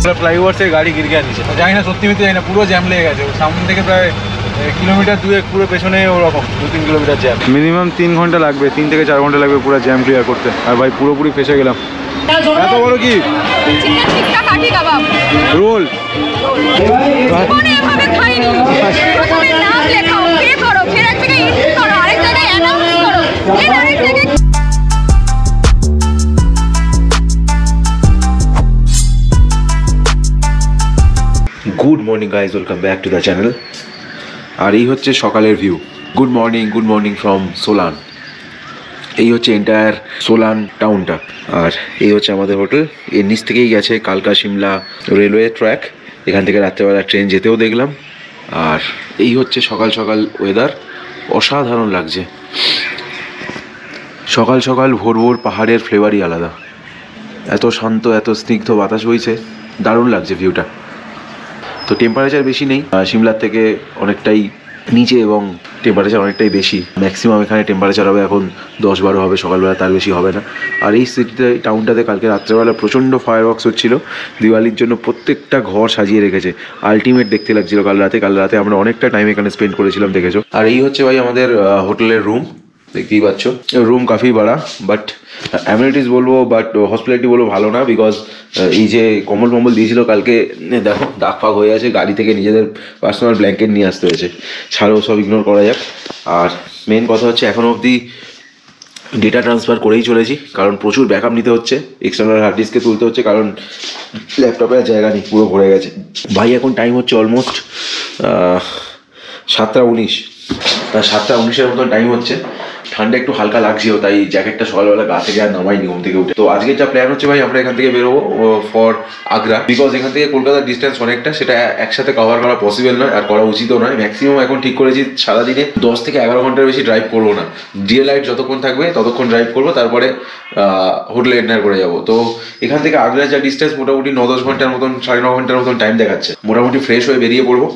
Flyover से गाड़ी गिर गया नीचे जाए ना सत्यि मिथ्या जाए ना पुरो जैम लेगे गेছে सामने থেকে প্রায় কিলোমিটার 2 পুরো পেছনে ওরকম 2-3 কিলোমিটার জ্যাম মিনিমাম 3 ঘন্টা লাগবে 3 থেকে 4 ঘন্টা লাগবে পুরো জ্যাম ক্লিয়ার করতে আর ভাই পুরোপুরি ফেসে গেলাম এত বড় কি চিকেন টিক্কা কাঠি কাবাব রোল জীবনে এভাবে খাইনি প্রথমে নাম লেখাও পে করো ফের এক জায়গায় এডিট করো আরেক জায়গায় অ্যানাউন্স করো এর আরেক জায়গায় good morning guys welcome back to the channel. আর এই হচ্ছে সকালের view. Good morning from Solan. এই হচ্ছে এন্টায়ার সোলান টাউনটা। আর এই হচ্ছে আমাদের হোটেল। এর নিচ থেকেই গেছে কালকা শিমলা রেলওয়ে ট্র্যাক। এখান থেকে রাত্রেবেলা ট্রেন যেতেও দেখলাম। আর এই হচ্ছে সকাল সকাল ওয়েদার, অসাধারণ লাগছে। সকাল সকাল ভোর ভোর পাহাড়ের ফ্লেভারই আলাদা। এত শান্ত, এত স্নিগ্ধ বাতাস বইছে, দারুণ লাগছে ভিউটা। তো টেম্পারেচার বেশি নেই, সিমলার থেকে অনেকটাই নিচে এবং টেম্পারেচার অনেকটাই বেশি। ম্যাক্সিমাম এখানে টেম্পারেচার হবে এখন 10-12 হবে, সকালবেলা তার বেশি হবে না। আর এই সিটিতে টাউনটাতে কালকে রাত্রেবেলা প্রচণ্ড ফায়ারওয়ার্কস হচ্ছিল দিওয়ালির জন্য। প্রত্যেকটা ঘর সাজিয়ে রেখেছে, আলটিমেট দেখতে লাগছিল কাল রাতে আমরা অনেকটা টাইম এখানে স্পেন্ড করেছিলাম, দেখেছো। আর এই হচ্ছে ভাই আমাদের হোটেলের রুম, দেখতেই পাচ্ছ। রুম কাফি বাড়া, বাট অ্যামিনিটিস বলবো, বাট হসপিটালিটি বলবো ভালো না। বিকজ এই যে কম্বল দিয়েছিল কালকে, দেখো দাগ ফাগ হয়ে আছে। গাড়ি থেকে নিজেদের পার্সোনাল ব্ল্যাঙ্কেট নিয়ে আসতে হয়েছে। ছাড়ো, সব ইগনোর করা যাক। আর মেন কথা হচ্ছে এখনও অবধি ডেটা ট্রান্সফার করেই চলেছি, কারণ প্রচুর ব্যাকআপ নিতে হচ্ছে। এক্সটার্নাল হার্ড ডিস্কে তুলতে হচ্ছে, কারণ ল্যাপটপে আর জায়গা নেই, পুরো ভরে গেছে। ভাই এখন টাইম হচ্ছে অলমোস্ট 7:19। 7:19-এর মতন টাইম হচ্ছে। ঠান্ডা একটু হালকা লাগছিল, তাই জ্যাকেটটা সকালবেলা গা থেকে আর নামাইনি ঘুম থেকে উঠে। তো আজকে যা প্ল্যান হচ্ছে ভাই, আমরা এখান থেকে বেরোবো ফর আগ্রা। বিকজ এখান থেকে কলকাতার ডিস্টেন্স অনেকটা, সেটা একসাথে কভার করা পসিবল নয় আর করা উচিতও নয়। ম্যাক্সিমাম এখন ঠিক করেছি সারাদিনে 10 থেকে 11 ঘন্টার বেশি ড্রাইভ করবো না। ডিএ লাইট যতক্ষণ থাকবে ততক্ষণ ড্রাইভ করবো, তারপরে হোটেলে এন্টার করে যাবো। তো এখান থেকে আগ্রা যা ডিস্টেন্স মোটামুটি 9-10 ঘন্টার মতন, 9.5 ঘন্টার মতন টাইম দেখাচ্ছে। মোটামুটি ফ্রেশ হয়ে বেরিয়ে পড়বো,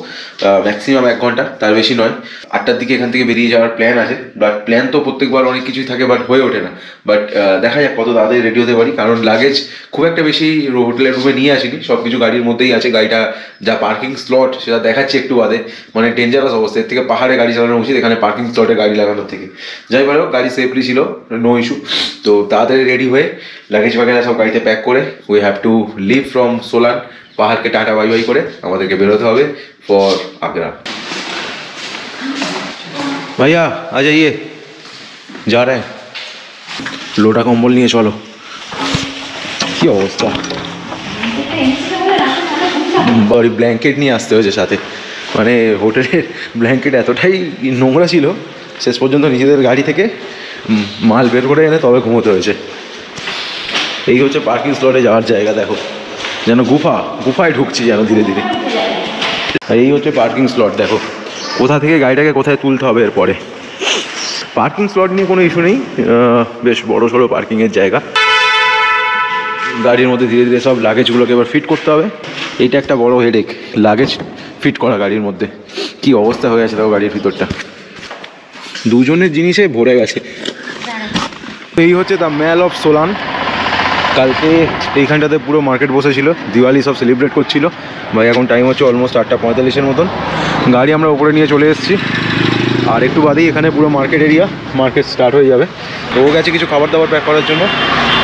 ম্যাক্সিমাম 1 ঘন্টা, তার বেশি নয়। 8টার দিকে এখান থেকে বেরিয়ে যাওয়ার প্ল্যান আছে। বাট প্ল্যান তো প্রত্যেকবার অনেক কিছুই থাকে, বাট হয়ে ওঠে না। বাট দেখা যাক কত তাড়াতাড়ি রেডি হতে পারি, কারণ লাগেজ খুব একটা বেশি হোটেলের রুমে নিয়ে আসিনি, সব কিছু গাড়ির মধ্যেই আছে। গাড়িটা যা পার্কিং স্লট সেটা দেখাচ্ছি একটু বাদে, মানে ডেঞ্জারাস অবস্থা। এর থেকে পাহাড়ে গাড়ি চালানো উচিত এখানে পার্কিং স্লটে গাড়ি লাগানোর থেকে। যাই বলো, গাড়ি সেফলি ছিল, নো ইস্যু। তো তাড়াতাড়ি রেডি হয়ে লাগেজ বাগেরা সব গাড়িতে প্যাক করে we have to leave from Solan. পাহাড়কে টাটা বাই বাই করে আমাদেরকে বেরোতে হবে ফর আগ্রা। ভাইয়া আ যাইয়ে, যা রে, লোটা কম্বল নিয়ে চলো। কি অবস্থা, বড়ি ব্ল্যাঙ্কেট নিয়ে আসতে হয়েছে সাথে। মানে হোটেলের ব্ল্যাঙ্কেট এতটাই নোংরা ছিল, শেষ পর্যন্ত নিজেদের গাড়ি থেকে মাল বের করে এনে তবে ঘুমোতে হয়েছে। এই হচ্ছে পার্কিং স্লটে যাওয়ার জায়গা, দেখো যেন গুফায় ঢুকছি যেন ধীরে ধীরে। আর এই হচ্ছে পার্কিং স্লট, দেখো কোথা থেকে গাড়িটাকে কোথায় তুলতে হবে এরপরে। পার্কিং স্লট নিয়ে কোনো ইস্যু নেই, বেশ বড় সড়ো পার্কিংয়ের জায়গা। গাড়ির মধ্যে ধীরে ধীরে সব লাগেজগুলোকে এবার ফিট করতে হবে। এইটা একটা বড় হেডেক, লাগেজ ফিট করা গাড়ির মধ্যে। কি অবস্থা হয়ে আছে দেখো গাড়ির ভিতরটা, দুজনের জিনিসে ভরে গেছে। এই হচ্ছে দ্য ম্যাল অফ সোলান। কালকে এইখানটাতে পুরো মার্কেট বসেছিল, দিওয়ালি সব সেলিব্রেট করছিল। ভাই এখন টাইম হচ্ছে অলমোস্ট 8:45-এর মতন। গাড়ি আমরা উপরে নিয়ে চলে এসেছি, আর একটু বাদেই এখানে পুরো মার্কেট এরিয়া, মার্কেট স্টার্ট হয়ে যাবে। তো ও গেছে কিছু খাবার দাবার প্যাক করার জন্য,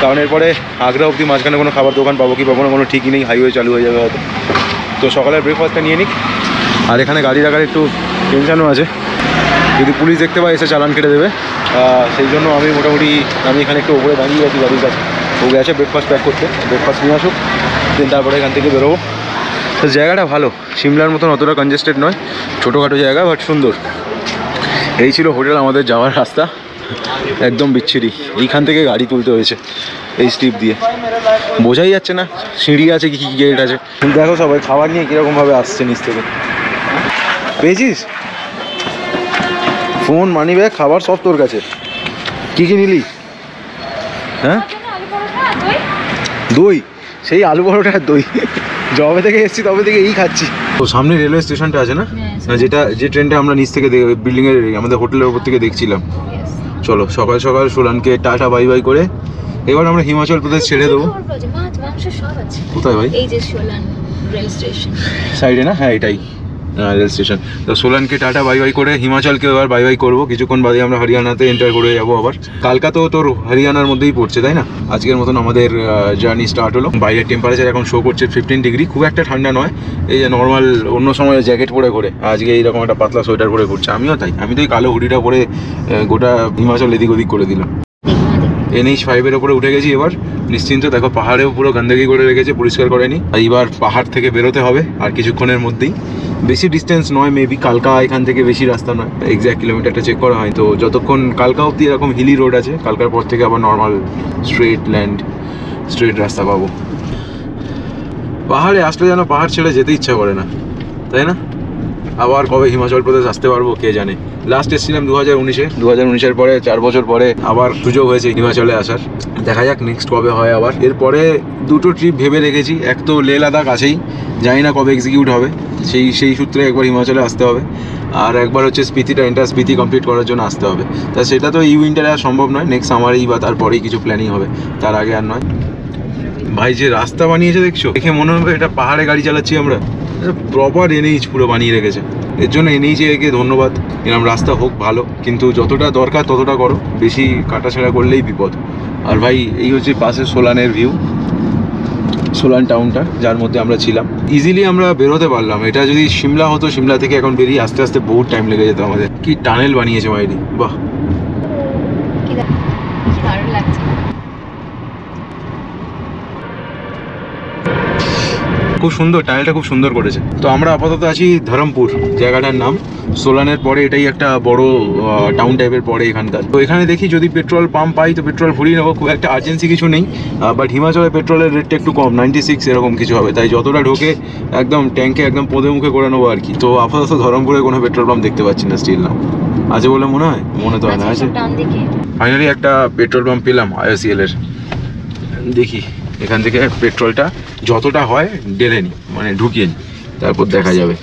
কারণ এরপরে আগ্রা অবধি মাঝখানে কোনো খাবার দোকান পাবো কি পাবো না কোনো ঠিকই নেই, হাইওয়ে চালু হয়ে যাবে হয়তো। তো সকালের ব্রেকফাস্টটা নিয়ে নিক। আর এখানে গাড়ি রাখার একটু টেনশনও আছে, যদি পুলিশ দেখতে পায় এসে চালান কেটে দেবে। সেই জন্য আমি এখানে একটু উপরে দাঁড়িয়ে আছি গাড়ির কাছে। ও গেছে ব্রেকফাস্ট প্যাক করতে, ব্রেকফাস্ট নিয়ে আসুক, দেন তারপরে এখান থেকে বেরোবো। তো জায়গাটা ভালো, সিমলার মতন অতটা কনজেস্টেড নয়, ছোটোখাটো জায়গা বাট সুন্দর। এই ছিল হোটেল, আমাদের যাওয়ার রাস্তা একদম বিচ্ছিরি। এইখান থেকে গাড়ি তুলতে হয়েছে এই স্টিপ দিয়ে, বোঝাই যাচ্ছে না সিঁড়ি আছে কি গেট আছে। দেখো সবাই খাবার নিয়ে কীরকমভাবে আসছে নিচ থেকে। পেয়েছিস ফোন, মানি ব্যাগ, খাবার সব তোর কাছে। কী নিলি? হ্যাঁ, দই, সেই আলু পরোটা আর দই। যবে থেকে এসেছি তবে থেকে এই খাচ্ছি। তো সামনে রেলওয়ে স্টেশনটা আছে না, যে ট্রেনটা আমরা নিচ থেকে বিল্ডিংয়ের আমাদের হোটেলের উপর থেকে দেখছিলাম। চলো সকাল সকাল সোলানকে টাটা বাই বাই করে এবার আমরা হিমাচল প্রদেশ ছেড়ে দেবো। মাছ মাংস সব আছে। কোথায় ভাই? এই যে সোলান রেল স্টেশন সাইডে না? হ্যাঁ এটাই রেল স্টেশন। তো সোলানকে টাটা বাই বাই করে হিমাচলকে এবার বাই বাই করবো। কিছুক্ষণ বাদে আমরা হরিয়ানাতে এন্টার করে যাবো আবার। কালকা তো তোর হরিয়ানার মধ্যেই পড়ছে তাই না? আজকের মতন আমাদের জার্নি স্টার্ট হলো। বাইরের টেম্পারেচার এখন শো করছে 15 ডিগ্রি, খুব একটা ঠান্ডা নয়। এই যে নর্মাল অন্য সময় জ্যাকেট পরে ঘোরে, আজকে এইরকম একটা পাতলা সোয়েটার পরে ঘুরছে। আমিও তাই, আমি তো এই কালো হুডিটা পরে গোটা হিমাচল এদিক ওদিক করে দিলাম। NH5 এর উপরে উঠে গেছি এবার নিশ্চিন্ত। দেখো পাহাড়েও পুরো গন্ডগি করে রেখেছে, পরিষ্কার করেনি। এইবার পাহাড় থেকে বেরোতে হবে আর কিছুক্ষণের মধ্যেই। বেশি ডিস্টেন্স নয়, মেবি কালকা এখান থেকে বেশি রাস্তা নয়, এক্স্যাক্ট কিলোমিটারটা চেক করা হয়। তো যতক্ষণ কালকা অব্দি এরকম হিলি রোড আছে, কালকার পর থেকে আবার নর্মাল স্ট্রেট রাস্তা পাবো। পাহাড়ে আসলে যেন পাহাড় ছেড়ে যেতে ইচ্ছা করে না, তাই না? আবার কবে হিমাচল প্রদেশ আসতে পারবো কে জানে। লাস্ট এসেছিলাম 2019-এ, 2019-এর পরে 4 বছর পরে আবার সুযোগ হয়েছে হিমাচলে আসার। দেখা যাক নেক্সট কবে হয় আবার। এরপরে দুটো ট্রিপ ভেবে রেখেছি, এক তো লে লাদাখ আছেই, জানি না কবে এক্সিকিউট হবে, সেই সূত্রে একবার হিমাচলে আসতে হবে। আর একবার হচ্ছে স্পিতি কমপ্লিট করার জন্য আসতে হবে। তা সেটা তো এই উইন্টারে আর সম্ভব নয়, নেক্সট সামারেই বা তারপরেই কিছু প্ল্যানিং হবে, তার আগে আর নয়। ভাই যে রাস্তা বানিয়েছে দেখছো, দেখে মনে হবে এটা পাহাড়ে গাড়ি চালাচ্ছি আমরা। প্রপার NH পুরো বানিয়ে রেখেছে, এর জন্য NH-কে ধন্যবাদ। এরকম রাস্তা হোক ভালো, কিন্তু যতটা দরকার ততটা করো, বেশি কাটাছেঁড়া করলেই বিপদ। আর ভাই এই হচ্ছে পাশে সোলানের ভিউ, সোলান টাউনটা যার মধ্যে আমরা ছিলাম। ইজিলি আমরা বেরোতে পারলাম। এটা যদি সিমলা হতো, সিমলা থেকে এখন বেরিয়ে আস্তে আস্তে বহুত টাইম লেগে যেত আমাদের। কি টানেল বানিয়েছে মাইরি, বাহ কি দারুণ লাগছে। খুব সুন্দর, টানেলটা খুব সুন্দর করেছে। তো আমরা আপাতত আছি ধরমপুর জায়গাটার নাম। সোলানের পরে এটাই একটা বড় টাউন টাইপের পরে এখানকার। তো এখানে দেখি যদি পেট্রোল পাম্প পাই তো পেট্রোল ভরিয়ে নেবো, খুব একটা আর্জেন্সি কিছু নেই। বাট হিমাচলে পেট্রোলের রেটটা একটু কম, 96 এরকম কিছু হবে, তাই যতটা ঢোকে একদম ট্যাঙ্কে একদম পদে মুখে করে নেবো আর কি। তো আপাতত ধরমপুরে কোনো পেট্রোল পাম্প দেখতে পাচ্ছি না স্টিল নাও। আছে বলে মনে হয়, মনে তো হয় না আছে। ফাইনালি একটা পেট্রোল পাম্প পেলাম IOCL এর। দেখি এখান থেকে পেট্রোলটা যতটা হয় ঢেলে নি, মানে ঢুকিয়ে নি, তারপর দেখা যাবে।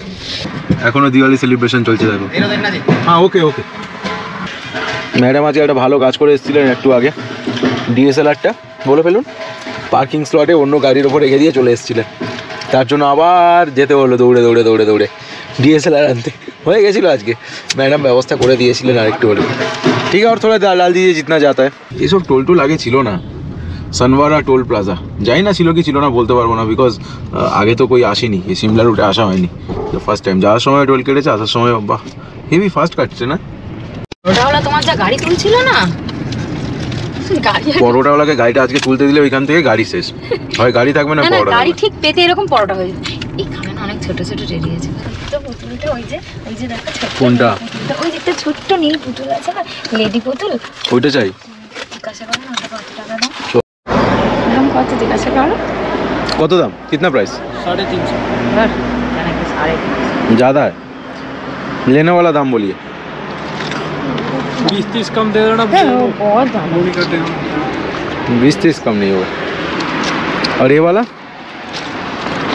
এখনো দিওয়ালি সেলিব্রেশন চলছে দেখো। হ্যাঁ ওকে। ম্যাডাম আজকে একটা ভালো কাজ করে এসেছিলেন একটু আগে, DSLR-টা বলে ফেলুন পার্কিং স্লটে অন্য গাড়ির ওপর রেখে দিয়ে চলে এসেছিলেন। তার জন্য আবার যেতে হলো দৌড়ে DSLR আনতে। হয়ে গেছিলো আজকে, ম্যাডাম ব্যবস্থা করে দিয়েছিলেন আরেকটু হলে। ঠিক আছে, আর থোড়া ডাল দিয়ে জিতনা যাতা হয়। এসব টোল আগে ছিল না। সানওয়ারা টোল প্লাজা, জানি না ছিল কি ছিল না বলতে পারবো না, বিকজ আগে তো কই আসেনি, এই সিমলা রুটে আসা হয়নি। তো ফার্স্ট টাইম যাওয়ার সময় টোল কেটেছে, আসার সময় বাহ হেভি ফাস্ট কাটছে না। পরোটাওয়ালা তোমার যা গাড়ি তুলছিল না, পরোটাওয়ালাকে গাড়িটা আজকে তুলতে দিলে ওইখান থেকে গাড়ি শেষ হয়, গাড়ি থাকবে না পরোটা। গাড়ি ঠিক পেতে এরকম পরোটা হয়ে যায়। এখানে না অনেক ছোট ছোট রেডি আছে। তো পুতুলটা ওই যে দেখো ছোট, কোনটা? ওই যে একটা ছোট্ট নীল পুতুল আছে না, লেডি পুতুল, ওইটা চাই। জিজ্ঞাসা করো না ওটা কত টাকা দাম। দাম কত জিজ্ঞাসা করো? কত দাম? কিतना प्राइस? 350। ধর জানা কি 350 ज़्यादा है, लेने वाला दाम बोलिए। 20-30 कम दे देना। बहुत ज्यादा। 20-30 कम नहीं होगा। और ये वाला,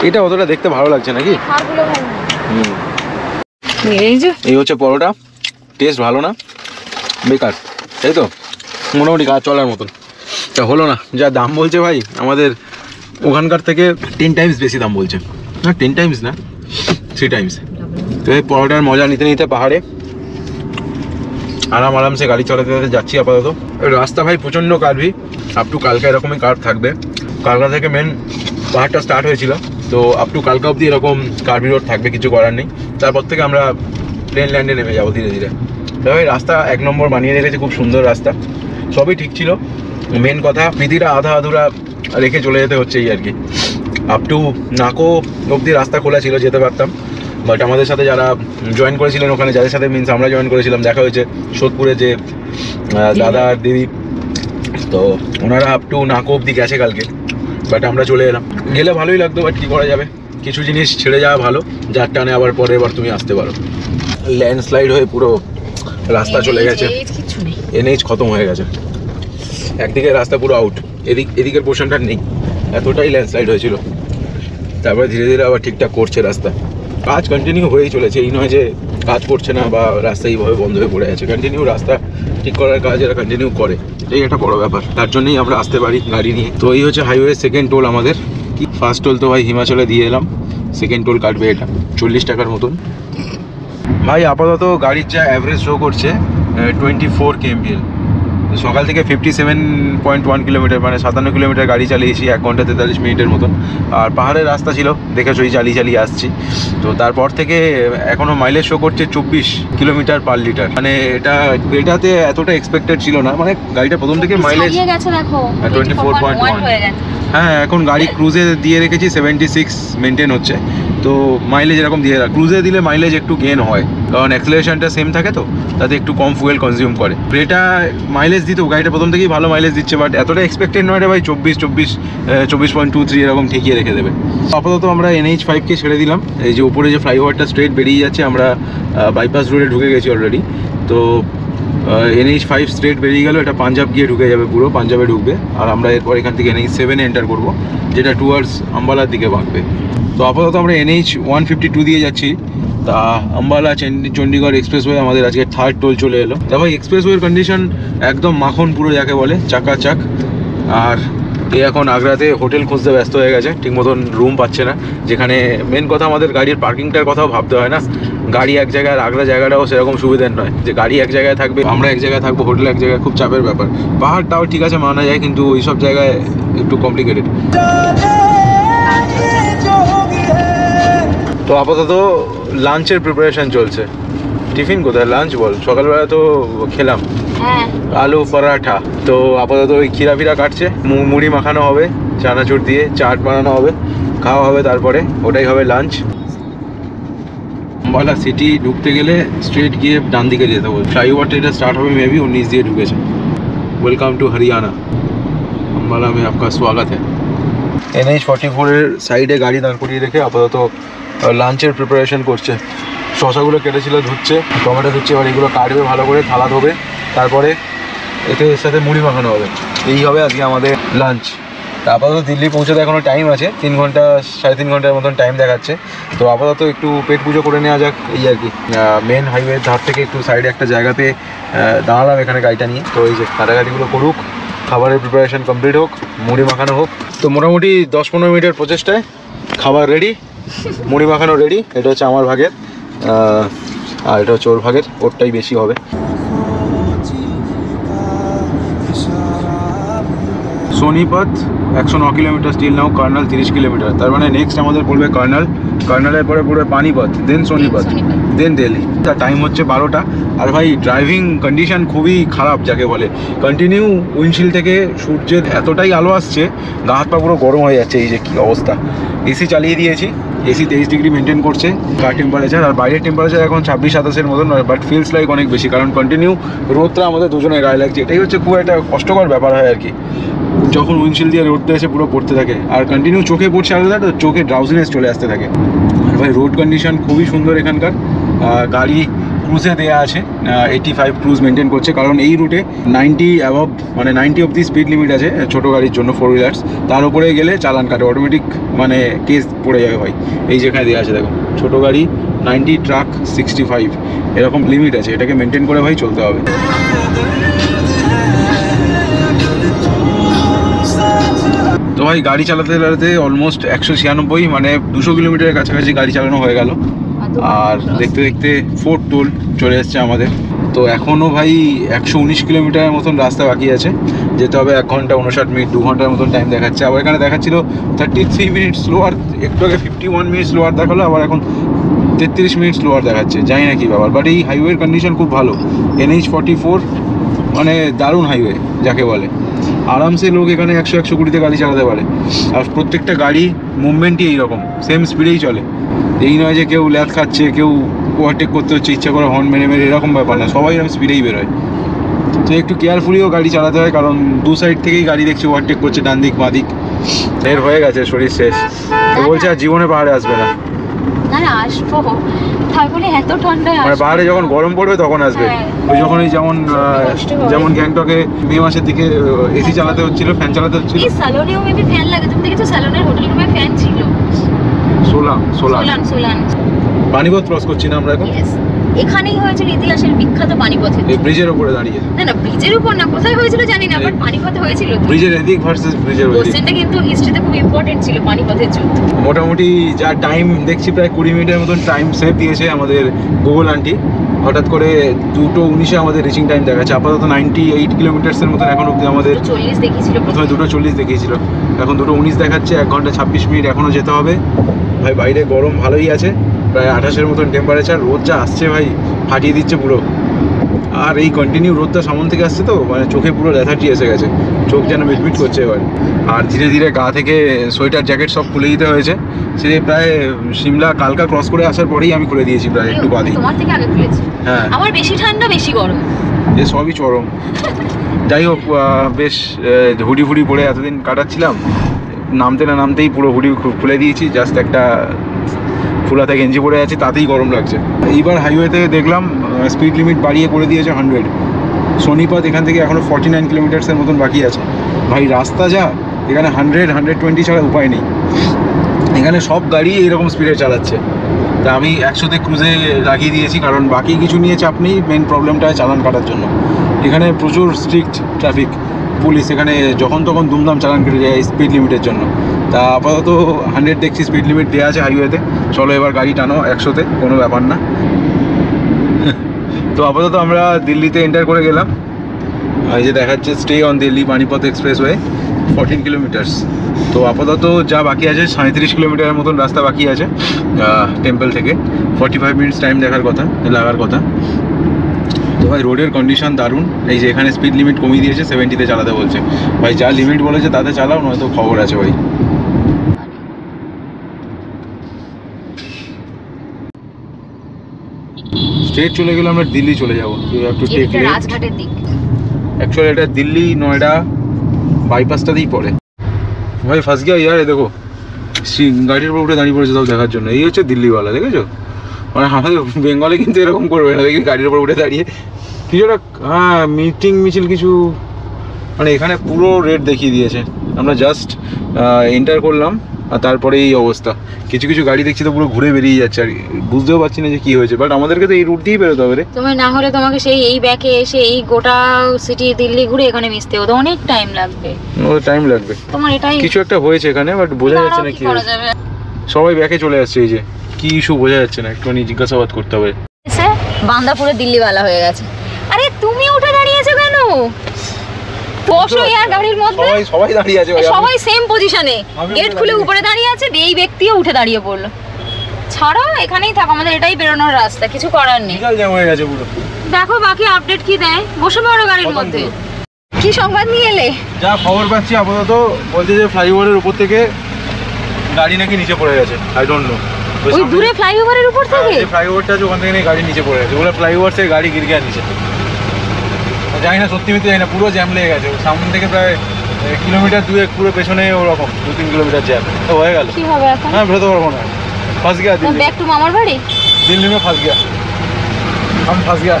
এটা অতটা দেখতে ভালো লাগছে নাকি? খারগুলো ভালো না। এই হচ্ছে পরোটা, টেস্ট ভালো না, বেকার, তাই তো? মোটামুটি কাজ চলার মতন। তা হলো না, যা দাম বলছে ভাই আমাদের ওখানকার থেকে 10 টাইমস বেশি দাম বলছে। না 10 টাইমস না, 3 টাইমস। তো এই পরোটার মজা নিতে পাহাড়ে আরামসে গাড়ি চালাতে যাচ্ছি আপাতত। রাস্তা ভাই প্রচণ্ড কার্ভি, আপ টু কালকা এরকমই কার্ভ থাকবে। কালকা থেকে মেন পাহাড়টা স্টার্ট হয়েছিল, তো আপ টু কালকা অব্দি এরকম কার্ভি রোড থাকবে, কিছু করার নেই। তারপর থেকে আমরা প্লেন ল্যান্ডে নেমে যাবো ধীরে ধীরে। তবে রাস্তা 1 নম্বর বানিয়ে রেখেছে, খুব সুন্দর রাস্তা, সবই ঠিক ছিল। মেন কথা স্মৃতিটা আধুরা রেখে চলে যেতে হচ্ছে এই আর কি। আপ টু নাকো অব্দি রাস্তা খোলা ছিল, যেতে পারতাম। বাট আমাদের সাথে যারা জয়েন করেছিলেন ওখানে, যাদের সাথে মিনস আমরা জয়েন করেছিলাম, দেখা হয়েছে সোদপুরে যে দাদা আর দিদি, তো ওনারা আপ টু নাকো অব্দি গেছে কালকে। বাট আমরা চলে এলাম, গেলে ভালোই লাগতো, বাট কী করা যাবে, কিছু জিনিস ছেড়ে যাওয়া ভালো, যার টানে আবার পরের বার তুমি আসতে পারো। ল্যান্ডস্লাইড হয়ে পুরো রাস্তা চলে গেছে, NH খতম হয়ে গেছে, একদিকে রাস্তা পুরো আউট, এদিকের পোর্শনটা নেই, এতটাই ল্যান্ডস্লাইড হয়েছিল। তারপরে ধীরে ধীরে আবার ঠিকঠাক করছে রাস্তা, কাজ কন্টিনিউ হয়েই চলেছে, এই নয় যে কাজ করছে না বা রাস্তা এইভাবে বন্ধ হয়ে পড়ে আছে। কন্টিনিউ রাস্তা ঠিক করার কাজ এরা কন্টিনিউ করে, এটাই একটা বড় ব্যাপার। তার জন্যই আমরা আসতে পারি গাড়ি নিয়ে। তো এই হচ্ছে হাইওয়ে সেকেন্ড টোল আমাদের। কি ফার্স্ট টোল তো ভাই হিমাচলে দিয়ে এলাম, সেকেন্ড টোল কাটবে এটা 40 টাকার মতন। ভাই আপাতত গাড়ির যা অ্যাভারেজ শো করছে 24 kmpl। সকাল থেকে 57.1 কিলোমিটার মানে 57 কিলোমিটার গাড়ি চালিয়েছি 1 ঘন্টা 43 মিনিটের মতন। আর পাহাড়ের রাস্তা ছিল দেখেছই, চালিয়ে আসছি। তো তারপর থেকে এখনও মাইলেজ শো করছে 24 কিলোমিটার পার লিটার। মানে এটাতে এতটা এক্সপেক্টেড ছিল না, মানে গাড়িটা প্রথম থেকে মাইলেজ 24.1 হয়ে গেছে। হ্যাঁ, এখন গাড়ি ক্রুজে দিয়ে রেখেছি 76 মেনটেন হচ্ছে। তো মাইলেজ এরকম দিয়ে ক্রুজে দিলে মাইলেজ একটু গেন হয়, কারণ অ্যাক্সেলারেশনটা সেম থাকে তো, তাতে একটু কম ফুয়েল কনজিউম করে। এটা মাইলেজ দিত, গাড়িটা প্রথম থেকেই ভালো মাইলেজ দিচ্ছে, বাট এতটা এক্সপেক্টেড নয় রে ভাই। 24.23 এরকম ঠেকিয়ে রেখে দেবে। আপাতত আমরা NH5কে ছেড়ে দিলাম। এই যে উপরে যে ফ্লাইওভারটা স্ট্রেট বেরিয়ে যাচ্ছে, আমরা বাইপাস রোডে ঢুকে গেছি অলরেডি। তো NH5 স্ট্রেট বেরিয়ে গেল, এটা পাঞ্জাব গিয়ে ঢুকে যাবে, পুরো পাঞ্জাবে ঢুকবে। আর আমরা এরপর এখান থেকে NH7 এন্টার করব, যেটা টুয়ার্ডস আম্বালার দিকে বাঁকবে। তো আপাতত আমরা NH152 দিয়ে যাচ্ছি। তা আম্বালা চণ্ডীগড় এক্সপ্রেসওয়ে আমাদের আজকে থার্ড টোল চলে এলো। তা ভাই এক্সপ্রেসওয়ের কন্ডিশন একদম মাখন পুরো যাকে বলে, চাকাচাক। আর এ এখন আগ্রাতে হোটেল খুঁজতে ব্যস্ত হয়ে গেছে, ঠিক মতন রুম পাচ্ছে না। যেখানে মেন কথা আমাদের গাড়ির পার্কিংটার কথাও ভাবতে হয় না। গাড়ি এক জায়গায়, আর আগ্রা জায়গাটাও সেরকম সুবিধার নয় যে গাড়ি এক জায়গায় থাকবে, আমরা এক জায়গায় থাকবো, হোটেল এক জায়গায়, খুব চাপের ব্যাপার। পাহাড়টাও ঠিক আছে মানা যায়, কিন্তু ওইসব জায়গায় একটু কমপ্লিকেটেড। তো আপাতত লাঞ্চের প্রিপারেশন চলছে। টিফিন কোথায়, লাঞ্চ বল? সকালবেলা তো খেলাম আলু পরাঠা। তো আপাতত ওই খিরা ফিরা কাটছে, মুড়ি মাখানো হবে চানাচুর দিয়ে, চাট বানানো হবে, খাওয়া হবে, তারপরে ওটাই হবে লাঞ্চ। আম্বালা সিটি ঢুকতে গেলে স্ট্রেট গিয়ে ডান দিকে যেতে হবে। ফ্লাইওভারটা এটা স্টার্ট হবে মেবি 19 দিয়ে ঢুকেছে। ওয়েলকাম টু হরিয়ানা, আম্বালা মে আপকা স্বাগত হ্যায়। NH44 এর সাইডে গাড়ি দাঁড় করিয়ে রেখে আপাতত লাঞ্চের প্রিপারেশন করছে। শসাগুলো কেটেছিল, ধুচ্ছে, টমেটো ধুচ্ছে। এবার এগুলো কাটবে ভালো করে, থালা ধোবে, তারপরে এর সাথে মুড়ি মাখানো হবে। এই হবে আজকে আমাদের লাঞ্চ। আপাতত দিল্লি পৌঁছতে এখনও টাইম আছে, 3 ঘন্টা 3.5 ঘন্টার মতন টাইম দেখাচ্ছে। তো আপাতত একটু পেট পুজো করে নেওয়া যাক, এই আর কি। মেন হাইওয়ের ধার থেকে একটু সাইডে একটা জায়গাতে দাঁড়ালাম এখানে গাড়িটা নিয়ে। তো এই যে কাটাকাটিগুলো করুক, খাবারের প্রিপারেশন কমপ্লিট হোক, মুড়ি মাখানো হোক। তো মোটামুটি 10-15 মিনিটের প্রচেষ্টায় খাবার রেডি, মুড়ি মাখানো রেডি। এটা হচ্ছে আমার ভাগের, আর এটা হচ্ছে ওর ভাগের, ওরটাই বেশি হবে। Sonipat 109 kilometre, still now Karnal 30 kilometre. তার মানে নেক্সট আমাদের পড়বে কার্নাল, কার্নালের পরে পড়বে পানিপথ, দেন সোনিপথ, দেন দিল্লি। তার টাইম হচ্ছে 12টা। আর ভাই ড্রাইভিং কন্ডিশন খুবই খারাপ যাকে বলে। কন্টিনিউ উইন্ডশিল্ড থেকে সূর্যের এতটাই আলো আসছে, গা হাত পা পুরো গরম হয়ে যাচ্ছে। এই যে কী অবস্থা। এসি চালিয়ে দিয়েছি, এসি 23 ডিগ্রি মেনটেন করছে কার টেম্পারেচার। আর বাইরের টেম্পারেচার এখন 26-27-এর মতন, বাট ফিলস লাইক অনেক বেশি, কারণ কন্টিনিউ রোদটা আমাদের দুজনের গায়ে লাগছে। এটাই হচ্ছে খুব একটা কষ্টকর ব্যাপার হয় আর কি, যখন উইন্ডশিল্ড দিয়ে রোদটা এসে পুরো পড়তে থাকে। আর কন্টিনিউ চোখে পড়ছে আলাদা, তো চোখে ড্রাউজিনেস চলে আসতে থাকে। আর ভাই রোড কন্ডিশন খুবই সুন্দর এখানকার। গাড়ি ক্রুজে দেওয়া আছে, 85 ক্রুজ মেনটেন করছে, কারণ এই রুটে 90 অ্যাবভ মানে 90 অব্দি স্পিড লিমিট আছে ছোটো গাড়ির জন্য, 4 হুইলার্স। তার উপরে গেলে চালান কাটে অটোমেটিক, মানে কেস পড়ে যাবে ভাই। এই যেখানে দেওয়া আছে দেখো, ছোটো গাড়ি 90, ট্রাক 65, এরকম লিমিট আছে। এটাকে মেনটেন করে ভাই চলতে হবে। তো ভাই গাড়ি চালাতে চালাতে অলমোস্ট 196 মানে 200 কিলোমিটারের কাছাকাছি গাড়ি চালানো হয়ে গেল। আর দেখতে দেখতে 4th টোল চলে এসছে আমাদের। তো এখনও ভাই 119 কিলোমিটারের মতন রাস্তা বাকি আছে, যেতে হবে 1 ঘন্টা 59 মিনিট, 2 ঘন্টার মতন টাইম দেখাচ্ছে। আবার এখানে দেখাচ্ছিল 33 মিনিট স্লোয়ার, একটু আগে 51 মিনিট স্লোয়ার দেখালো, আবার এখন 33 মিনিট স্লোয়ার দেখাচ্ছে। জানি না কী ব্যাপার, বাট এই হাইওয়ের কন্ডিশন খুব ভালো। NH44 মানে দারুণ হাইওয়ে যাকে বলে। আরামসে লোক এখানে 100-120 গাড়ি চালাতে পারে। আর প্রত্যেকটা গাড়ি মুভমেন্টই এইরকম, সেম স্পিডেই চলে। এই নয় যে কেউ ল্যাথ খাচ্ছে, কেউ ওভারটেক করতে হচ্ছে ইচ্ছা করে হর্ন মেরে মেরে, এরকম ব্যাপার না, সবাই এরকম স্পিডেই বেরোয়। তো একটু কেয়ারফুলিও গাড়ি চালাতে হয়, কারণ দু সাইড থেকেই গাড়ি দেখছি ওভারটেক করছে, ডান দিক বাঁ দিক। এর হয়ে গেছে শরীর শেষ। তো বলছে আর জীবনে পাহাড়ে আসবে না। আসবো, তারপরে এত ঠান্ডায় মানে পাহাড়ে যখন গরম পড়বে তখন আসবে। ওই যখন এই যেমন গ্যাংটকে মে মাসের দিকে এসি চালাতে হচ্ছিল, ফ্যান চালাতে হচ্ছিল। এই সালোনেও মেবি ফ্যান লাগে, তুমি দেখেছো সালোনের হোটেল রুমে ফ্যান ছিল। সোলান সোলান পানিপথ ক্রস করছি না আমরা এখন। এখানেই হয়েছিল ইতিহাসের বিখ্যাত পানিপথের এই ব্রিজের উপরে দাঁড়িয়ে। না ব্রিজের উপর না, কোথায় হয়েছিল জানি না, বাট পানিপথে হয়েছিল। ব্রিজের এদিক ভার্সেস ব্রিজের ওদিক। কোশ্চেনটা কিন্তু হিস্ট্রিতে খুব ইম্পর্টেন্ট ছিল, পানিপথের যুদ্ধ। মোটামুটি যা টাইম দেখছি প্রায় 20 মিনিটের মতন টাইম সেভ দিয়েছে আমাদের গুগল আন্টি। হঠাৎ করে 2:19 আমাদের রিচিং টাইম দেখাচ্ছে। আপাতত 98 কিলোমিটার্সের মতন এখন অব্দি আমাদের। 40 দেখিয়েছিল প্রথমে 2:40 দেখিয়েছিল, এখন 2:19 দেখাচ্ছে। 1 ঘন্টা 26 মিনিট এখনও যেতে হবে। ভাই বাইরে গরম ভালোই আছে, প্রায় 28-এর মতন টেম্পারেচার। রোদ যা আসছে ভাই ফাটিয়ে দিচ্ছে পুরো। আর এই কন্টিনিউ রোদটা সামন থেকে আসছে তো, মানে চোখে পুরো লেথার্জি এসে গেছে, চোখ যেন মিটমিট করছে এবার। আর ধীরে ধীরে গা থেকে সোয়েটার জ্যাকেট সব খুলে দিতে হয়েছে। সে প্রায় সিমলা কালকা ক্রস করে আসার পরেই আমি খুলে দিয়েছি, প্রায় একটু বাদেই। তোমার থেকে আগে খুলেছি। হ্যাঁ, আমার বেশি ঠান্ডা বেশি গরম, এ সবই চরম। যাই হোক, বেশ হুডি ফুডি পরে এতদিন কাটাচ্ছিলাম, নামতে না নামতেই পুরো হুডি খুলে দিয়েছি। জাস্ট একটা ফুলাতে গেঞ্জি পরে আছি, তাতেই গরম লাগছে। এইবার হাইওয়েতে দেখলাম স্পিড লিমিট বাড়িয়ে করে দিয়েছে 100। সোনিপথ এখান থেকে এখনও 49 কিলোমিটার্সের মতন বাকি আছে। ভাই রাস্তা যা, এখানে 100-120 ছাড়া উপায় নেই। এখানে সব গাড়ি এইরকম স্পিডে চালাচ্ছে। তা আমি 100-তে ক্রুজে লাগিয়ে দিয়েছি, কারণ বাকি কিছু নিয়ে চাপ নেই, মেন প্রবলেমটা চালান কাটার জন্য। এখানে প্রচুর স্ট্রিক্ট ট্রাফিক পুলিশ, এখানে যখন তখন দুমদাম চালান কেটে যায় স্পিড লিমিটের জন্য। তা আপাতত 100 দেখছি স্পিড লিমিট দেওয়া আছে হাইওয়েতে। চলো এবার গাড়ি টানো 100-তে, কোনো ব্যাপার না। তো আপাতত আমরা দিল্লিতে এন্টার করে গেলাম। এই যে দেখাচ্ছে stay on Delhi Panipat expressway 14 kilometres. তো আপাতত যা বাকি আছে 37 কিলোমিটারের মতন রাস্তা বাকি আছে টেম্পল থেকে। 45 মিনিটস টাইম লাগার কথা। তো ভাই রোডের কন্ডিশন দারুণ। এই যে এখানে স্পিড লিমিট কমিয়ে দিয়েছে, 70-তে চালাতে বলছে। ভাই যা লিমিট বলেছে তাতে চালাও, নয়তো খবর আছে ভাই। স্ট্রেট চলে গেলে আমরা দিল্লি চলে যাবো। একটু টেক লেফট। রাজঘাটের দিক অ্যাকচুয়ালি এটা দিল্লি নয়ডা বাইপাসটাতেই পড়ে। ভাই ফাঁস গিয়া ইয়ার, দেখো গাড়ির উপর উঠে দাঁড়িয়ে পড়েছে সব দেখার জন্য। এই হচ্ছে দিল্লিওয়ালা, দেখেছো? মানে আমাদের বেঙ্গলে কিন্তু এরকম করবে না, দেখি গাড়ির উপর উঠে দাঁড়িয়ে কিছু একটা। হ্যাঁ, মিটিং মিছিল কিছু, মানে এখানে পুরো রেট দেখিয়ে দিয়েছে। আমরা জাস্ট এন্টার করলাম আর তারপরে এই অবস্থা। কিছু কিছু গাড়ি দেখছি তো পুরো ঘুরে বেরিয়ে যাচ্ছে, আর বুঝতেও পারছি না যে কি হয়েছে। বাট আমাদেরকে তো এই রুট দিয়েই বেরোতে হবে রে। তুমি না হলে তোমাকে সেই এই ব্যাকে এসে এই গোটা সিটি দিল্লি ঘুরে এখানে মিশতে হতো, অনেক টাইম লাগবে। টাইম লাগবে, তোমার এটাই কিছু একটা হয়েছে এখানে, বাট বোঝা যাচ্ছে না কি করা হয়েছে। যাবে। সবাই ব্যাকে চলে আসছে, এই যে কি ইস্যু বোঝা যাচ্ছে না, একটুখানি জিজ্ঞাসাবাদ করতে হবে। এসে বান্দাপুরে দিল্লিওয়ালা হয়ে গেছে। আরে তুমি উঠে দাঁড়িয়েছো কেন? বসো ইয়ার গাড়ির মধ্যে। সবাই দাঁড়িয়ে আছে ভাই, সবাই সেম পজিশনে, আমিও গেট খুলে উপরে দাঁড়িয়ে আছে, এই ব্যক্তিও উঠে দাঁড়িয়ে পড়লো। ছাড়ো, এখানেই থাক, আমাদের এটাই বেরোনোর রাস্তা, কিছু করার নেই। বিশাল জ্যাম হয়ে গেছে পুরো। দেখো বাকি আপডেট কি দেয়। বসে পড়ো গাড়ির মধ্যে। কি সংবাদ নিয়ে এলে? যা খবর পাচ্ছি আপাতত বলছে যে ফ্লাইওভারের উপর থেকে গাড়ি নাকি নিচে পড়ে গেছে। I don't know. ওই দূরে ফ্লাইওভারের উপর থেকে? যে ফ্লাইওভারটা আছে ওখান থেকে নাকি গাড়ি নিচে পড়ে গেছে। ওগুলো ফ্লাইওভার থেকে গাড়ি গির গিয়ে নিচে। জানি না, সত্যি মিথ্যে জানি না, পুরো জ্যাম লেগে গেছে। সামনে থেকে প্রায় কিলোমিটার 2 পুরো পেছনে ওরকম 2-3 কিলোমিটার জ্যাম। তো হয়ে গেল। কি হবে এখন? হ্যাঁ, বেরোতে পারবো না। ফাঁস গিয়া দিল্লি। ব্যাক টু মামার বাড়ি। दिल्ली में फंस गया, हम फंस गया।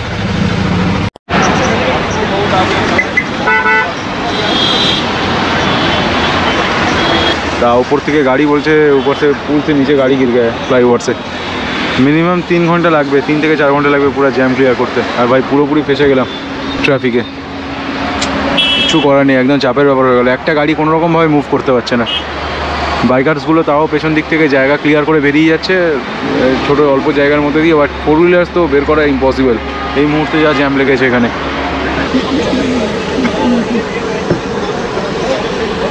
ता ऊपर থেকে গাড়ি বলছে ऊपर से पुल से नीचे गाड़ी गिर गया है फ्लाईओवर से। মিনিমাম 3 ঘন্টা লাগবে, 3 থেকে 4 ঘন্টা লাগবে পুরো জ্যাম ক্লিয়ার করতে। আর ভাই পুরোপুরি ফেসে গেলাম ট্রাফিকে, কিছু করার নেই, একদম চাপের ব্যাপার হয়ে গেল। একটা গাড়ি কোনোরকমভাবে মুভ করতে পারছে না। বাইকার্সগুলো তাও পেছন দিক থেকে জায়গা ক্লিয়ার করে বেরিয়ে যাচ্ছে ছোটো অল্প জায়গার মধ্যে দিয়ে, বাট 4 হুইলার্স তো বের করা ইম্পসিবল এই মুহূর্তে যা জ্যাম লেগেছে এখানে।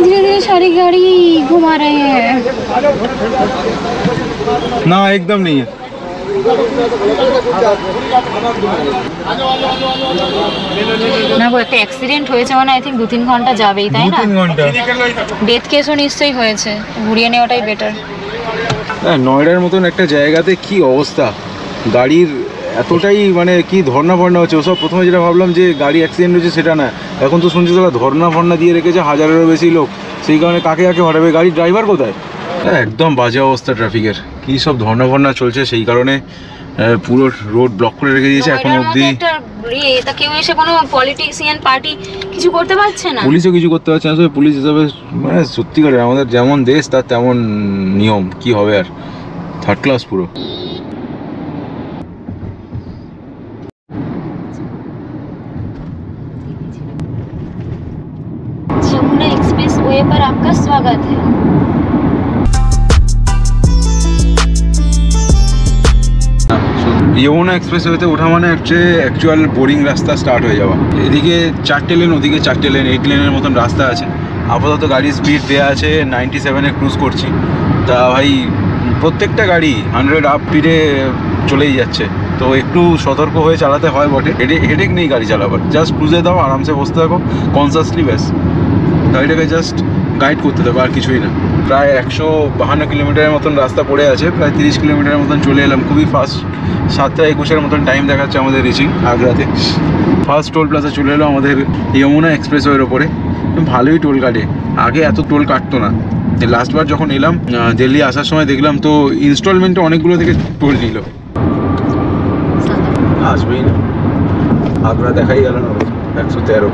धीरे धीरे सारी गाड़ी घुमा रहे हैं। ना एकदम नहीं है। না গো, একটা অ্যাক্সিডেন্ট হয়েছে মানে আই থিঙ্ক 2-3 ঘন্টা যাবেই, তাই না? 2-3 ঘন্টা। ডেথ কেসও নিশ্চয়ই হয়েছে, ঘুরিয়ে নেওয়াটাই বেটার। হ্যাঁ, নয়ডার মতন একটা জায়গাতে কি অবস্থা, গাড়ির এতটাই মানে কি ধর্না ফর্না হচ্ছে। ওসব প্রথমে যেটা ভাবলাম যে গাড়ি অ্যাক্সিডেন্ট হয়েছে সেটা না, এখন তো শুনছি তারা ধর্না ফর্না দিয়ে রেখেছে 1000-এরও বেশি লোক। সেই কারণে কাকে কাকে হটাবে, গাড়ির ড্রাইভার কোথায়? একদম বাজে অবস্থা ট্রাফিকের, কী সব ধর্না ফর্না চলছে, সেই কারণে পুরো রোড ব্লক করে রেখে দিয়েছে এখন অবধি। তা কেউ এসে কোনো পলিটিশিয়ান পার্টি কিছু করতে পারছে না, পুলিশও কিছু করতে পারছে না। পুলিশ হিসাবে মানে সত্যিকারের আমাদের যেমন দেশ তার তেমন নিয়ম, কি হবে আর, থার্ড ক্লাস পুরো। पर आपका स्वागत है। यमुना एक्सप्रेसওয়েতে ওঠা মানে হচ্ছে অ্যাকচুয়াল বোরিং রাস্তা স্টার্ট হয়ে যাওয়া। এদিকে 4টে লেন, ওদিকে 4টে লেন, 8 লেনের মতন রাস্তা আছে। আপাতত গাড়ির স্পিড দেওয়া আছে 97-এ ক্রুজ করছি। তা ভাই প্রত্যেকটা গাড়ি 100 আপ স্পিডে চলেই যাচ্ছে, তো একটু সতর্ক হয়ে চালাতে হয় বটে। হেডেক নেই গাড়ি চালাবার, জাস্ট ক্রুজে দাও, আরামসে বসতে থাকো কনসাসলি, ব্যাস গাড়িটাকে জাস্ট গাইড করতে দেবো, আর কিছুই না। প্রায় 152 কিলোমিটারের মতন রাস্তা পড়ে আছে, প্রায় 30 কিলোমিটারের মতন চলে এলাম, খুবই ফাস্ট। 7:21-এর মতন টাইম দেখাচ্ছে আমাদের রিচিং আগ্রাতে। ফার্স্ট টোল প্লাজা চলে এলো আমাদের যমুনা এক্সপ্রেসওয়ের ওপরে। ভালোই টোল কাটে, আগে এত টোল কাটতো না। লাস্টবার যখন এলাম দিল্লি আসার সময় দেখলাম তো ইনস্টলমেন্টে অনেকগুলো থেকে টোল নিল। আসবেই না, আগ্রা দেখাই গেল না। 113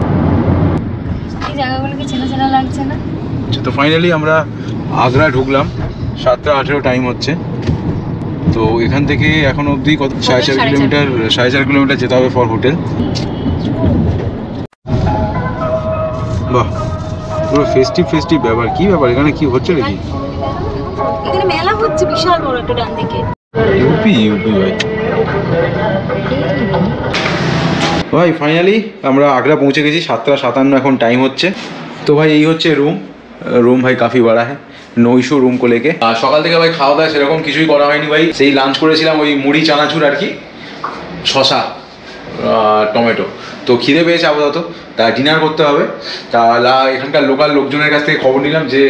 এই জায়গাগুলোকে চেনা চেনা লাগছে না? তো ফাইনালি আমরা আগ্রা ঢুকলাম। 7:18 টাইম হচ্ছে। তো এখান থেকে এখন অবধি কত 4.5 কিলোমিটার যেতে হবে ফর হোটেল। বাহ, পুরো ফেস্টিভ ব্যাপার। কি ব্যাপার, এখানে কি হচ্ছে নাকি? এখানে মেলা হচ্ছে বিশাল বড় একটা, ডান দিকে। ইউপি ভাই ফাইনালি আমরা আগ্রা পৌঁছে গেছি। 7:57 এখন টাইম হচ্ছে। তো ভাই এই হচ্ছে রুম ভাই কাফি বড় হ্যাঁ, 900 রুম को लेके। আর সকাল থেকে ভাই খাওয়া দাওয়া সেরকম কিছুই করা হয়নি ভাই। সেই লাঞ্চ করেছিলাম ওই মুড়ি চানাচুর আর কি, শশা টমেটো। তো খিদে পেয়েছে আপাতত, তা ডিনার করতে হবে। তা এখানকার লোকাল লোকজনের কাছ থেকে খবর নিলাম যে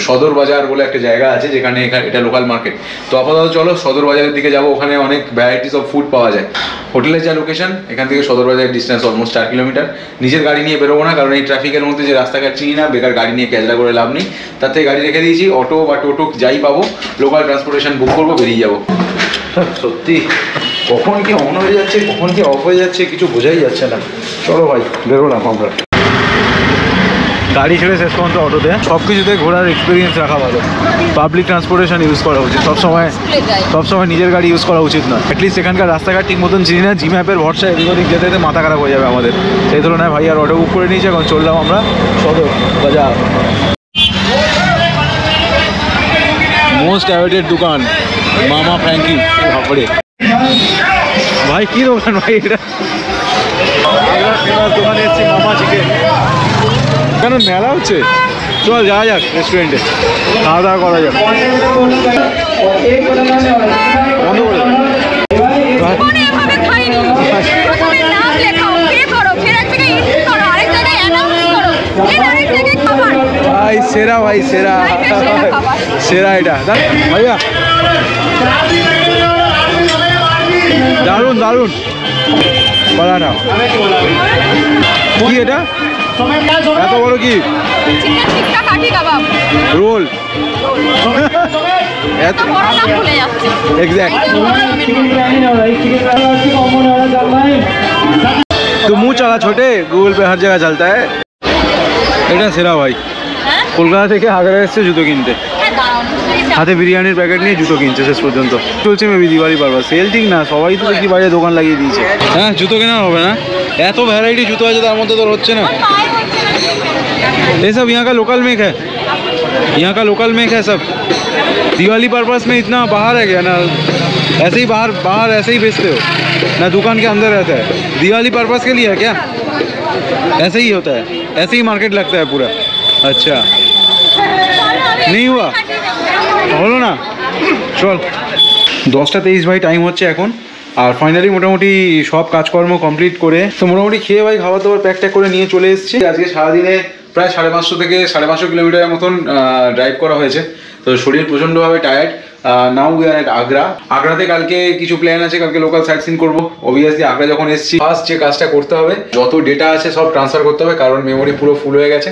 সদর বাজার বলে একটা জায়গা আছে, যেখানে এটা লোকাল মার্কেট। তো আপাতত চলো সদর বাজারের দিকে যাবো, ওখানে অনেক ভ্যারাইটিস অফ ফুড পাওয়া যায়। হোটেলের যা লোকেশন, এখান থেকে সদর বাজারের ডিস্টেন্স অলমোস্ট 4 কিলোমিটার। নিজের গাড়ি নিয়ে বেরোবো না, কারণ এই ট্রাফিকের মধ্যে যে রাস্তাঘাট চিনি না, বেকার গাড়ি নিয়ে ক্যাজরা করে লাভ নেই। তার থেকে গাড়ি রেখে দিয়েছি, অটো বা টোটো যাই পাবো লোকাল ট্রান্সপোর্টেশন বুক করবো, বেরিয়ে যাবো। সত্যি কখন কি অন হয়ে যাচ্ছে, কখন কি অফ হয়ে যাচ্ছে, কিছু বোঝাই যাচ্ছে না। চলো ভাই বেরোলাম আমরা। গাড়ি ছেড়ে শেষ পর্যন্ত অটোতে। সব কিছুতে ঘোরার এক্সপিরিয়েন্স রাখা ভালো, পাবলিক ট্রান্সপোর্টেশন ইউজ করা উচিত সবসময় নিজের গাড়ি ইউজ করা উচিত না। অ্যাটলিস্ট এখানকার রাস্তাঘাট ঠিক মতন চিনি না, জি ম্যাপের ভরসা এদিক ওদিক যেতে যেতে মাথা খারাপ হয়ে যাবে আমাদের। সেই তুলনায় ভাই আর অটো বুক করে নিয়েছি, এখন চললাম আমরা সদর বাজার। মোস্ট অ্যাভয়েডেড দোকান মামা ফ্র্যাঙ্কি ভাপড়ে। ভাই কি দোকান ভাই এটা? ফেমাস দোকানে এসেছি মামা চিকেন। কেন মেলা হচ্ছে? চল যাওয়া যাক রেস্টুরেন্টে, খাওয়া দাওয়া করা যাক। বন্ধ করে জীবনে এভাবে খাইনি। প্রথমে নাম লেখাও, পে করো, ফের এক জায়গায় এন্ট্রি করো, আরেক জায়গায় অ্যানাউন্স করো, ফের আরেক জায়গায় খাবার। ভাই সেরা, ভাই সেরা সেরা এটা ভাইয়া, দারুণ দারুণ পরাঠা। কি এটা এত বড়? কি চিকেন টিক্কা কাঠি কাবাব রোল? এত বড় নাম ভুলে যাচ্ছে। एग्जैक्ट। तो मुंह चला छोटे, गूगल पे हर जगह चलता है। এটা সেরা ভাই। কলকাতা থেকে আগ্রা এসছে জুতো কিনতে, হাতে বিরিয়ানির প্যাকেট নিয়ে জুতো কিনছে শেষ পর্যন্ত। চলছে মেবি দিওয়ালি পারপাস সেল, ঠিক না? সবাই তো দেখি বাইরে দোকান লাগিয়ে দিয়েছে। হ্যাঁ জুতো কেনা হবে না, এত ভ্যারাইটি জুতো আছে, তার মধ্যে তো হচ্ছে না। ये सब यहाँ का लोकल मेक है, यहाँ का लोकल मेक है सब। दिवाली पर्पस में इतना बाहर है क्या ना? ऐसे ही बाहर ऐसे ही बेचते हो ना, दुकान के अंदर रहता है? दिवाली पर्पस के लिए है क्या? ऐसे ही होता है, ऐसे ही मार्केट लगता है पूरा? अच्छा नहीं हुआ, হলো না। চল 10:23 ভাই টাইম হচ্ছে এখন। আর ফাইনালি মোটামুটি সব কাজকর্ম কমপ্লিট করে তো মোটামুটি খেয়ে ভাই খাবার দাবার প্যাক ট্যাক করে নিয়ে চলে এসেছি। আজকে সারাদিনে প্রায় 550 থেকে 550 কিলোমিটারের মতন ড্রাইভ করা হয়েছে। তো শরীর প্রচণ্ডভাবে টায়ার্ড। নাও উই আর এট আগ্রাতে কালকে কিছু প্ল্যান আছে, কালকে লোকাল সাইট সিন করবো। অবভিয়াসলি আগ্রা যখন এসেছি ফার্স্ট যে কাজটা করতে হবে, যত ডেটা আছে সব ট্রান্সফার করতে হবে, কারণ মেমোরি পুরো ফুল হয়ে গেছে।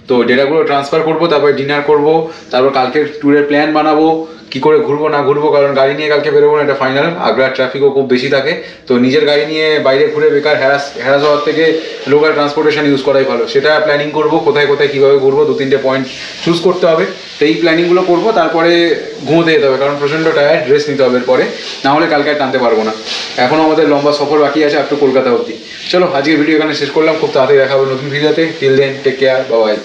তো ডেটাগুলো ট্রান্সফার করবো, তারপর ডিনার করবো, তারপর কালকে ট্যুরের প্ল্যান বানাবো, কি করে ঘুরবো না ঘুরবো, কারণ গাড়ি নিয়ে কালকে বেরোবো না, এটা ফাইনাল। আগ্রার ট্রাফিকও খুব বেশি থাকে, তো নিজের গাড়ি নিয়ে বাইরে ঘুরে বেকার হ্যারাস হওয়ার থেকে লোকাল ট্রান্সপোর্টেশন ইউজ করাই ভালো। সেটা প্ল্যানিং করবো, কোথায় কোথায় কীভাবে ঘুরবো, 2-3টে পয়েন্ট চুজ করতে হবে। তো এই প্ল্যানিংগুলো করবো, তারপরে ঘুমোতে যেতে হবে, কারণ প্রচণ্ড টায়ার্ড, রেস্ট নিতে হবে এরপরে, নাহলে কালকে আর টানতে পারবো না। এখনও আমাদের লম্বা সফর বাকি আছে আপ টু কলকাতা অবধি। চলো আজকের ভিডিও এখানে শেষ করলাম, খুব তাড়াতাড়ি দেখা হবে নতুন ভিডিওতে। Till then take care, bye by.